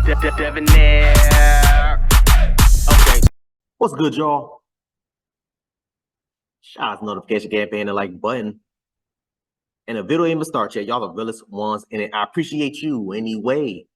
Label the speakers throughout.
Speaker 1: Debonair. Okay.
Speaker 2: What's good, y'all? Shout out to notification campaign and like button. And the video ain't even start yet. Y'all the realest ones in it. I appreciate you anyway.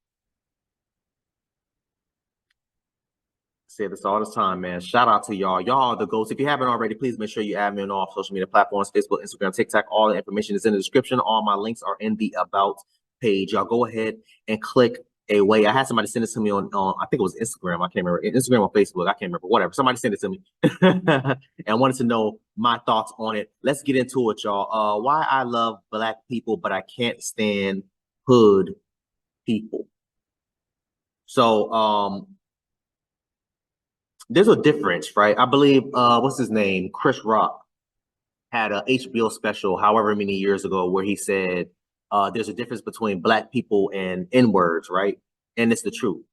Speaker 2: Say this all the time, man. Shout out to y'all. Y'all are the ghosts. If you haven't already, please make sure you add me on all social media platforms, Facebook, Instagram, TikTok. All the information is in the description. All my links are in the About page. Y'all go ahead and click away. I had somebody send it to me on I think it was Instagram. I can't remember. Instagram or Facebook. I can't remember. Whatever. Somebody sent it to me and wanted to know my thoughts on it. Let's get into it, y'all. Why I love Black people, but I can't stand hood people. So there's a difference, right? I believe what's his name? Chris Rock had a HBO special however many years ago where he said there's a difference between Black people and N-words, right? And it's the truth.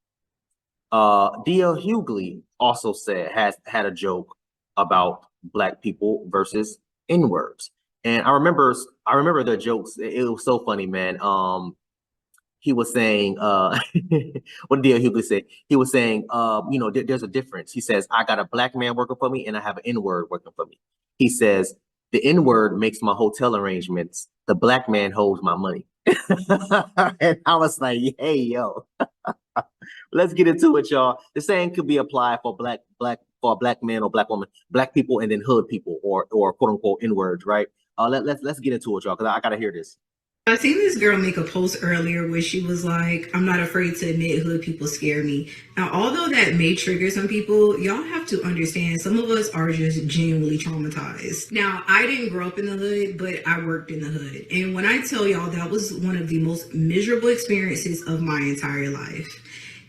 Speaker 2: D.L. Hughley also had a joke about Black people versus N-words. And I remember the jokes. It was so funny, man. He was saying, what did D.L. Hughley say? He was saying, there's a difference. He says, I got a Black man working for me and I have an N-word working for me. He says, the N-word makes my hotel arrangements. The Black man holds my money. And I was like, hey, yo, let's get into it, y'all. The same could be applied for for a Black man or Black woman, Black people, and then hood people or quote unquote N-words, right? Let's get into it, y'all, because I gotta hear this.
Speaker 3: I seen this girl make a post earlier where she was like, I'm not afraid to admit hood people scare me. Now, although that may trigger some people, y'all have to understand some of us are just genuinely traumatized. Now, I didn't grow up in the hood, but I worked in the hood. And when I tell y'all that was one of the most miserable experiences of my entire life.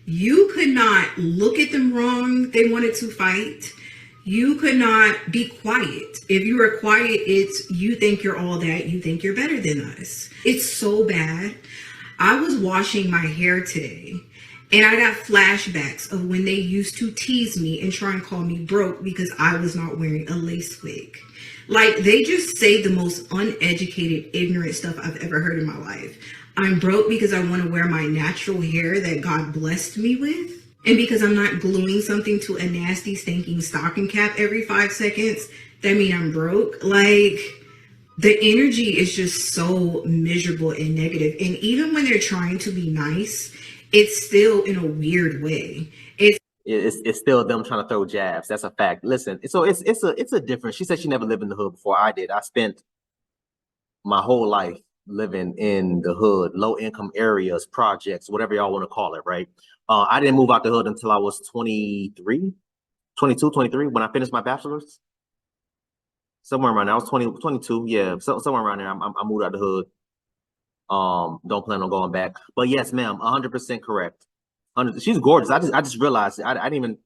Speaker 3: You could not look at them wrong. They wanted to fight. You could not be quiet. If you were quiet, it's you think you're all that, you think you're better than us. It's so bad. I was washing my hair today and I got flashbacks of when they used to tease me and try and call me broke because I was not wearing a lace wig. Like, they just say the most uneducated, ignorant stuff I've ever heard in my life. I'm broke because I want to wear my natural hair that God blessed me with. And because I'm not gluing something to a nasty, stinking stocking cap every 5 seconds, that means I'm broke. Like, the energy is just so miserable and negative. And even when they're trying to be nice, it's still in a weird way.
Speaker 2: It's still them trying to throw jabs. That's a fact. Listen, so it's a difference. She said she never lived in the hood before. I did. I spent my whole life living in the hood, low income areas, projects, whatever y'all want to call it, right? I didn't move out the hood until I was 23 when I finished my bachelor's. Somewhere around there. I was 22, yeah, somewhere around there. I moved out the hood. Don't plan on going back. But yes, ma'am, 100% correct. She's gorgeous. I just realized I didn't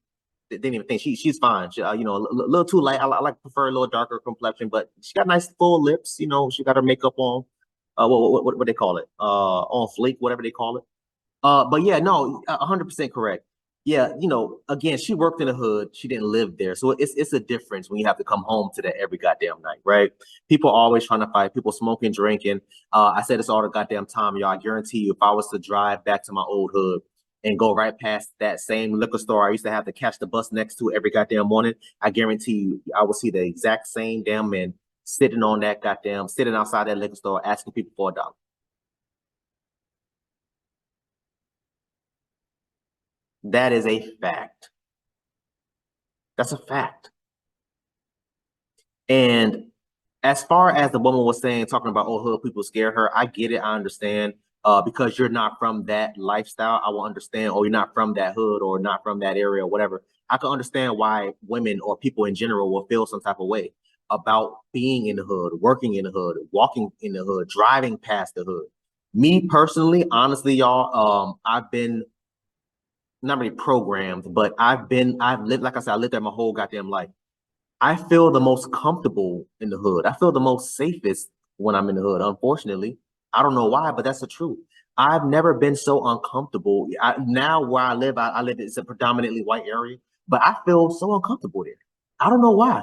Speaker 2: even think she's fine. She, a little too light. I prefer a little darker complexion, but she got nice full lips. She got her makeup on. What they call it? On fleek, whatever they call it. But yeah, no, 100% correct. Yeah, again, she worked in the hood. She didn't live there, so it's a difference when you have to come home to that every goddamn night, right? People are always trying to fight. People smoking, drinking. I said this all the goddamn time, y'all. I guarantee you, if I was to drive back to my old hood and go right past that same liquor store I used to have to catch the bus next to every goddamn morning, I guarantee you, I will see the exact same damn men sitting outside that liquor store asking people for $1. That is a fact. That's a fact. And as far as the woman was saying, talking about, oh, hood people scare her, I get it. I understand. Because you're not from that lifestyle, I will understand, or you're not from that hood or not from that area or whatever. I can understand why women or people in general will feel some type of way about being in the hood, working in the hood, walking in the hood, driving past the hood. Me personally, honestly, y'all, I've been not really programmed, but I've lived, like I said, I lived there my whole goddamn life. I feel the most comfortable in the hood. I feel the most safest when I'm in the hood. Unfortunately, I don't know why, but that's the truth. I've never been so uncomfortable. Now where I live, it's a predominantly white area, but I feel so uncomfortable there. I don't know why.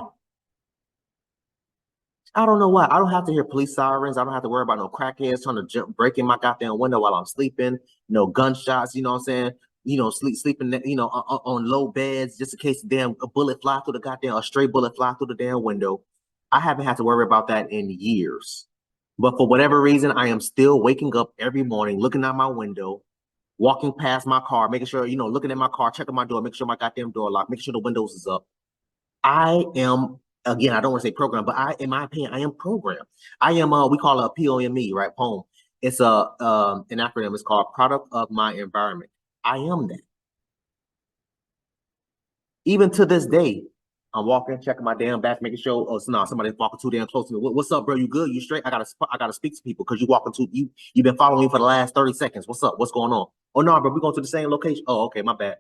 Speaker 2: I don't know why. I don't have to hear police sirens. I don't have to worry about no crackheads trying to break in my goddamn window while I'm sleeping. No gunshots. You know what I'm saying? sleeping, on low beds just in case a stray bullet fly through the damn window. I haven't had to worry about that in years. But for whatever reason, I am still waking up every morning, looking out my window, walking past my car, making sure, looking at my car, checking my door, making sure my goddamn door locked, making sure the windows is up. I am, again, I don't want to say program, but in my opinion, I am programmed. I am, we call it a POME, right? POEM. It's an acronym. It's called Product of My Environment. I am that. Even to this day, I'm walking, checking my damn back, making sure, somebody's walking too damn close to me. What's up, bro? You good? You straight? I gotta speak to people because you've been following me for the last 30 seconds. What's up? What's going on? Oh no, bro, we're going to the same location. Oh, okay, my bad.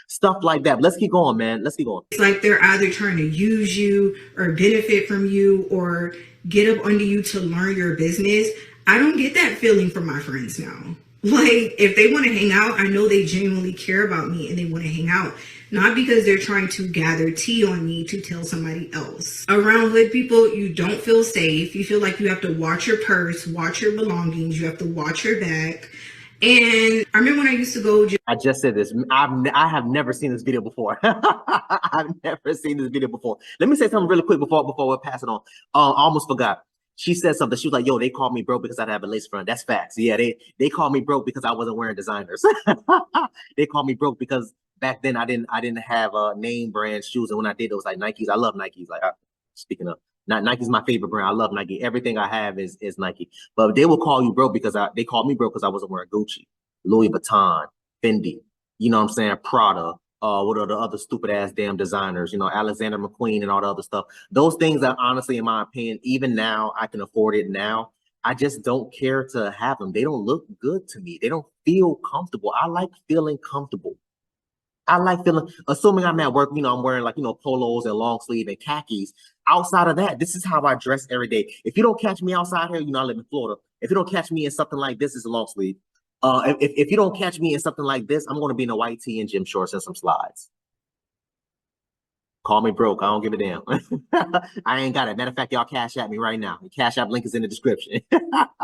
Speaker 2: Stuff like that. But let's keep going, man. Let's keep going.
Speaker 3: It's like they're either trying to use you or benefit from you or get up under you to learn your business. I don't get that feeling from my friends now. Like, if they want to hang out, I know they genuinely care about me and they want to hang out. Not because they're trying to gather tea on me to tell somebody else. Around hood people, you don't feel safe. You feel like you have to watch your purse, watch your belongings. You have to watch your back. And I remember when I used to go.
Speaker 2: I just said this. I have never seen this video before. I've never seen this video before. Let me say something really quick before we pass it on. I almost forgot. She said something. She was like, "Yo, they called me broke because I didn't have a lace front." That's facts. Yeah, they called me broke because I wasn't wearing designers. They called me broke because back then I didn't have name brand shoes, and when I did, it was like Nikes. I love Nikes. Like, speaking of, Nike's my favorite brand. I love Nike. Everything I have is Nike. But they will call you broke because they called me broke because I wasn't wearing Gucci, Louis Vuitton, Fendi. You know what I'm saying? Prada. What are the other stupid ass damn designers? Alexander McQueen and all the other stuff. Those things that honestly, in my opinion, even now I can afford it now. I just don't care to have them. They don't look good to me. They don't feel comfortable. I like feeling comfortable. I like feeling, assuming I'm at work, I'm wearing like, polos and long sleeve and khakis. Outside of that, this is how I dress every day. If you don't catch me outside here, I live in Florida. If you don't catch me in something like this, it's a long sleeve. If you don't catch me in something like this, I'm going to be in a white tee and gym shorts and some slides. Call me broke. I don't give a damn. I ain't got it. Matter of fact, y'all cash at me right now. The Cash App link is in the description.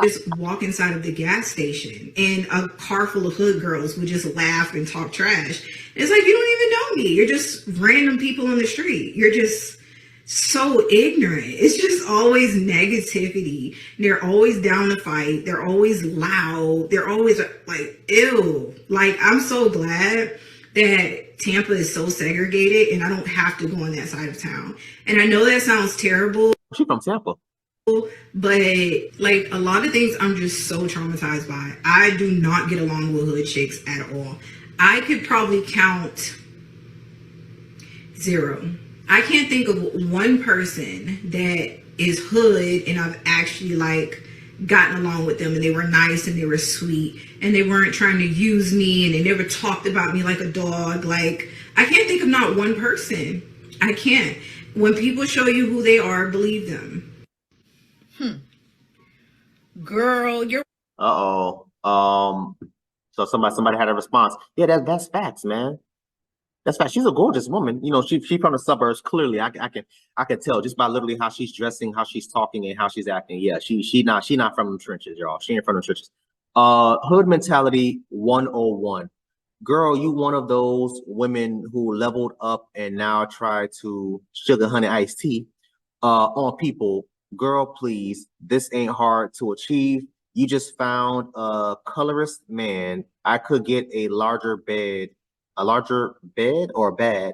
Speaker 3: Just walk inside of the gas station and a car full of hood girls would just laugh and talk trash. It's like, you don't even know me. You're just random people on the street. You're just so ignorant. It's just always negativity. They're always down to fight. They're always loud. They're always like, ew. Like, I'm so glad that Tampa is so segregated and I don't have to go on that side of town. And I know that sounds terrible.
Speaker 2: She's from Tampa.
Speaker 3: But like a lot of things I'm just so traumatized by. I do not get along with hood chicks at all. I could probably count 0. I can't think of one person that is hood and I've actually like gotten along with them and they were nice and they were sweet and they weren't trying to use me and they never talked about me like a dog. Like, I can't think of not one person. I can't. When people show you who they are, believe them.
Speaker 4: Girl, you're
Speaker 2: So somebody had a response. Yeah, that's facts, man. That's facts. She's a gorgeous woman. She from the suburbs. Clearly, I can tell just by literally how she's dressing, how she's talking, and how she's acting. Yeah, she not from the trenches, y'all. She ain't from the trenches. Hood mentality 101. Girl, you one of those women who leveled up and now try to sugar honey iced tea on people. Girl, please, this ain't hard to achieve. You just found a colorist man. I could get a larger bed or bad,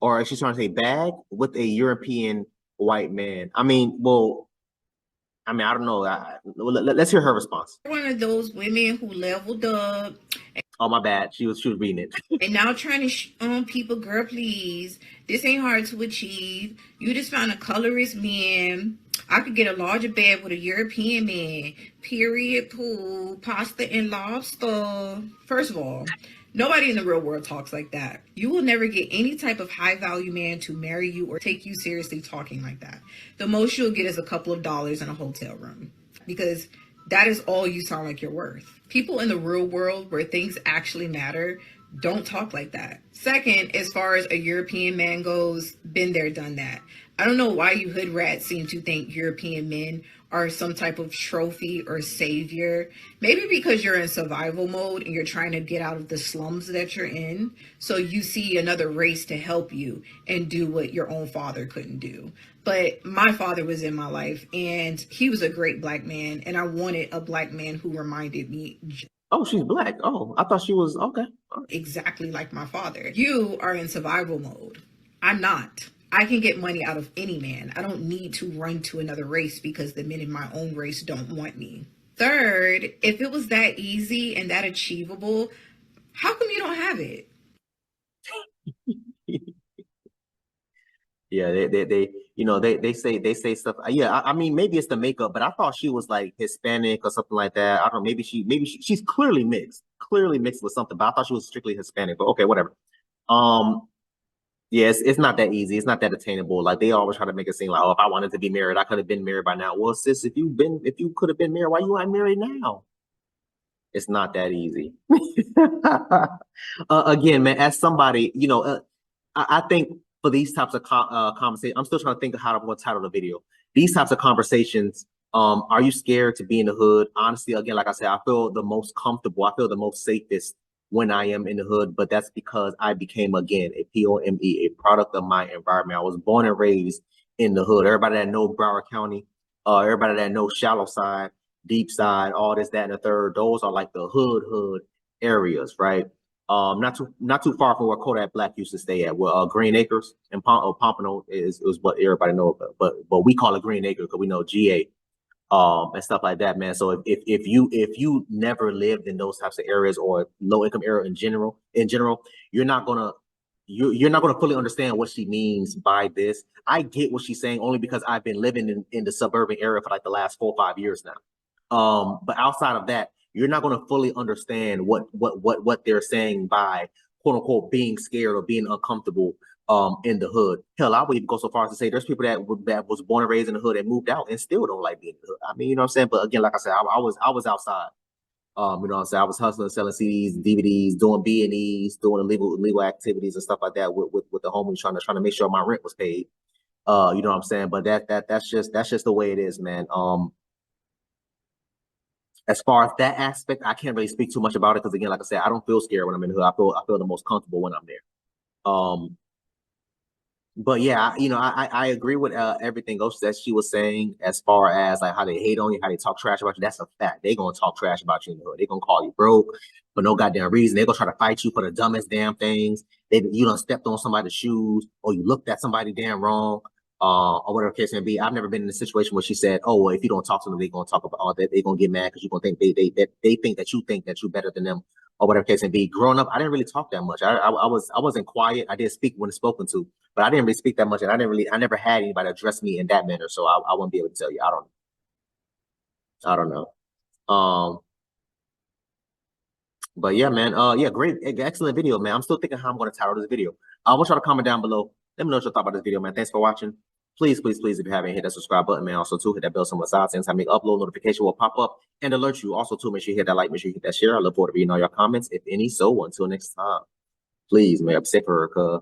Speaker 2: or she's trying to say bag with a European white man. I don't know. Let's hear her response.
Speaker 4: one of those women who leveled up.
Speaker 2: Oh, my bad. She was reading it.
Speaker 4: And now trying to people, girl, please. This ain't hard to achieve. You just found a colorist man. I could get a larger bed with a European man. Period. Pool, pasta, and lobster. First of all, nobody in the real world talks like that. You will never get any type of high value man to marry you or take you seriously talking like that. The most you'll get is a couple of dollars in a hotel room, because that is all you sound like you're worth. People in the real world where things actually matter don't talk like that. Second, as far as a European man goes, been there, done that. I don't know why you hood rats seem to think European men are some type of trophy or savior. Maybe because you're in survival mode and you're trying to get out of the slums that you're in. So you see another race to help you and do what your own father couldn't do. But my father was in my life and he was a great black man. And I wanted a black man who reminded me.
Speaker 2: Oh, she's black. Oh, I thought she was, okay.
Speaker 4: Exactly like my father. You are in survival mode. I'm not. I can get money out of any man. I don't need to run to another race because the men in my own race don't want me. Third, if it was that easy and that achievable, how come you don't have it?
Speaker 2: Yeah, they say stuff. Yeah, I mean, maybe it's the makeup, but I thought she was like Hispanic or something like that. I don't know. Maybe she's clearly mixed with something, but I thought she was strictly Hispanic. But okay, whatever. Yeah, it's not that easy. It's not that attainable. Like they always try to make it seem like, oh, if I wanted to be married, I could have been married by now. Well, sis, if you could have been married, why you aren't married now? It's not that easy. Again, man, as somebody, I think for these types of conversations, I'm still trying to think of how I'm going to title the video. These types of conversations, are you scared to be in the hood? Honestly, again, like I said, I feel the most comfortable. I feel the most safest when I am in the hood, but that's because I became, again, a POME, a product of my environment. I was born and raised in the hood. Everybody that knows Broward County, everybody that knows Shallow Side, Deep Side, all this, that, and the third, those are like the hood areas, right? Not too far from where Kodak Black used to stay at. Well, Green Acres and Pompano is what everybody knows, but we call it Green Acre because we know GA, and stuff like that, man. So if you never lived in those types of areas or low income area in general, you're not gonna fully understand what she means by this. I get what she's saying only because I've been living in the suburban area for like the last 4 or 5 years now. But outside of that, you're not going to fully understand what they're saying by quote unquote being scared or being uncomfortable in the hood. Hell, I would even go so far as to say there's people that was born and raised in the hood and moved out and still don't like being in the hood. I mean, you know what I'm saying? But again, like I said, I was outside. You know what I'm saying? I was hustling, selling CDs, DVDs, doing B&Es, doing illegal activities and stuff like that with the homies trying to make sure my rent was paid. You know what I'm saying? But that's just the way it is, man. As far as that aspect, I can't really speak too much about it because again, like I said, I don't feel scared when I'm in the hood. I feel the most comfortable when I'm there. But yeah, I agree with everything else that she was saying as far as like how they hate on you, how they talk trash about you. That's a fact. They're gonna talk trash about you in the hood. They're gonna call you broke for no goddamn reason. They're gonna try to fight you for the dumbest damn things. You done stepped on somebody's shoes or you looked at somebody damn wrong. Or whatever the case may be. I've never been in a situation where she said, "Oh, well, if you don't talk to them, they're gonna talk about all that. They're gonna get mad because you're gonna think they think that you're better than them, or whatever the case may be." Growing up, I didn't really talk that much. I wasn't quiet. I did speak when spoken to, but I didn't really speak that much, and I never had anybody address me in that manner. So I won't be able to tell you. I don't know. But yeah, man. Yeah, great, excellent video, man. I'm still thinking how I'm gonna title this video. I want y'all to comment down below. Let me know what you thought about this video, man. Thanks for watching. Please, if you haven't, hit that subscribe button, man. Also, too, hit that bell somewhere side. Since I make upload, notification will pop up and alert you. Also, too, make sure you hit that like, make sure you hit that share. I look forward to reading all your comments, if any. So, until next time, please, man, I'm sick for her,